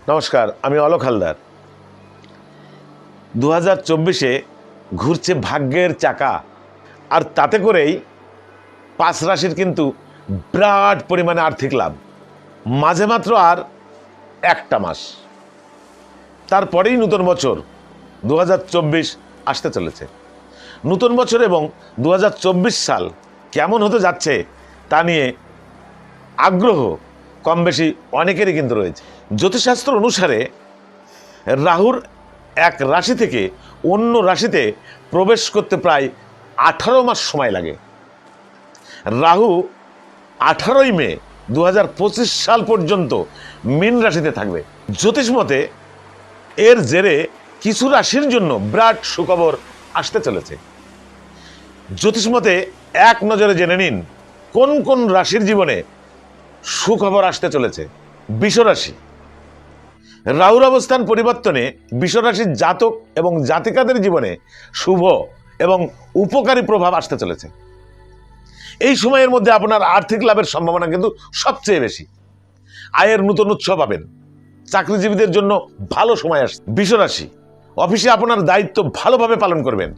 নমস্কার, আমি অলোক হালদার। 2024-এ ঘুরছে ভাগ্যের চাকা, আর তাতে করেই 5 রাশির কিন্তু বিরাট পরিমাণে আর্থিক লাভ। মাঝে মাত্র আর একটা মাস, তারপরেই নতুন বছর 2024 আসতে চলেছে। নতুন বছর এবং 2024 সাল কেমন হতে যাচ্ছে তা নিয়ে আগ্রহ কম বেশি অনেকেরই কিন্তু রয়েছে। জ্যোতিষশাস্ত্র অনুসারে রাহুর এক রাশি থেকে অন্য রাশিতে প্রবেশ করতে প্রায় 18 মাস সময় লাগে। রাহু 18ই মে 2025 সাল পর্যন্ত মীন রাশিতে থাকবে। জ্যোতিষ মতে এর জেরে কিছু রাশির জন্য বিরাট সুখবর আসতে চলেছে। জ্যোতিষ মতে এক নজরে জেনে নিন কোন কোন রাশির জীবনে সুখবর আসতে চলেছে। বৃষ রাশি, রাহুর অবস্থান পরিবর্তনে বৃষ রাশির জাতক এবং জাতিকাদের জীবনে শুভ এবং উপকারী প্রভাব আসতে চলেছে। এই সময়ের মধ্যে আপনার আর্থিক লাভের সম্ভাবনা কিন্তু সবচেয়ে বেশি। আয়ের নতুন উৎস পাবেন। চাকরিজীবীদের জন্য ভালো সময় আসছে। বৃষ রাশি, অফিসে আপনার দায়িত্ব ভালোভাবে পালন করবেন।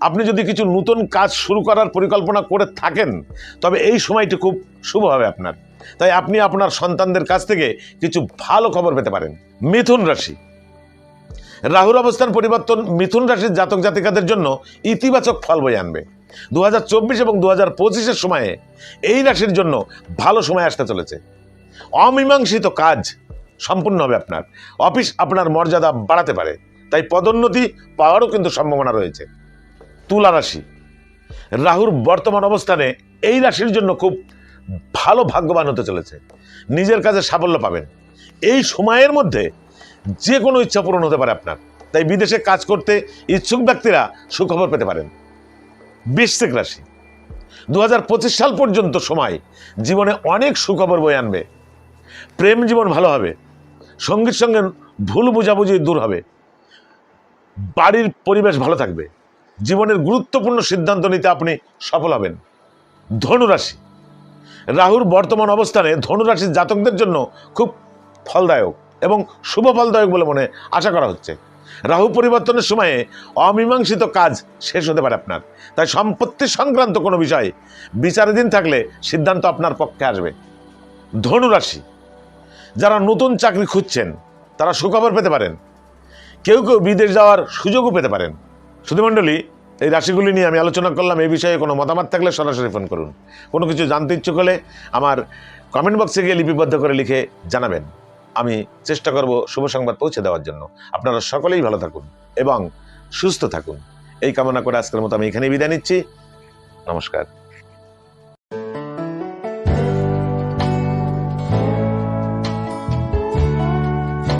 আপনি যদি কিছু নতুন কাজ শুরু করার পরিকল্পনা করে থাকেন তবে এই সময়টি খুব শুভ হবে আপনার। তাই আপনি আপনার সন্তানদের কাছ থেকে কিছু ভালো খবর পেতে পারেন। মিথুন রাশি, রাহুর অবস্থান পরিবর্তন মিথুন রাশির জাতক জাতিকাদের জন্য ইতিবাচক ফল বয়ে আনবে। 2024 এবং 2025-এর সময়ে এই রাশির জন্য ভালো সময় আসতে চলেছে। অমীমাংসিত কাজ সম্পূর্ণ হবে আপনার। অফিস আপনার মর্যাদা বাড়াতে পারে, তাই পদোন্নতি পাওয়ারও কিন্তু সম্ভাবনা রয়েছে। তুলা রাশি, রাহুর বর্তমান অবস্থানে এই রাশির জন্য খুব ভালো ভাগ্যবান হতে চলেছে। নিজের কাজে সাফল্য পাবেন। এই সময়ের মধ্যে যে কোনো ইচ্ছা পূরণ হতে পারে আপনার, তাই বিদেশে কাজ করতে ইচ্ছুক ব্যক্তিরা সুখবর পেতে পারেন। বৃশ্চিক রাশি, 2025 সাল পর্যন্ত সময় জীবনে অনেক সুখবর বয়ে আনবে। প্রেম জীবন ভালো হবে, সঙ্গীর সঙ্গে ভুল বোঝাবুঝি দূর হবে, বাড়ির পরিবেশ ভালো থাকবে, জীবনের গুরুত্বপূর্ণ সিদ্ধান্ত নিতে আপনি সফল হবেন। ধনুরাশি, রাহুর বর্তমান অবস্থানে ধনুরাশির জাতকদের জন্য খুব ফলদায়ক এবং শুভ ফলদায়ক বলে মনে আশা করা হচ্ছে। রাহু পরিবর্তনের সময়ে অমীমাংসিত কাজ শেষ হতে পারে আপনার, তাই সম্পত্তি সংক্রান্ত কোনো বিষয়ে বিচারাধীন থাকলে সিদ্ধান্ত আপনার পক্ষে আসবে। ধনুরাশি, যারা নতুন চাকরি খুঁজছেন তারা সুখবর পেতে পারেন। কেউ কেউ বিদেশ যাওয়ার সুযোগও পেতে পারেন। সুধীমণ্ডলী, এই রাশিগুলি নিয়ে আমি আলোচনা করলাম। এই বিষয়ে কোনো মতামত থাকলে সরাসরি ফোন করুন। কোনো কিছু জানতে ইচ্ছুক হলে আমার কমেন্ট বক্সে গিয়ে লিপিবদ্ধ করে লিখে জানাবেন। আমি চেষ্টা করব শুভ সংবাদ পৌঁছে দেওয়ার জন্য। আপনারা সকলেই ভালো থাকুন এবং সুস্থ থাকুন, এই কামনা করে আজকের মতো আমি এখানেই বিদায় নিচ্ছি। নমস্কার।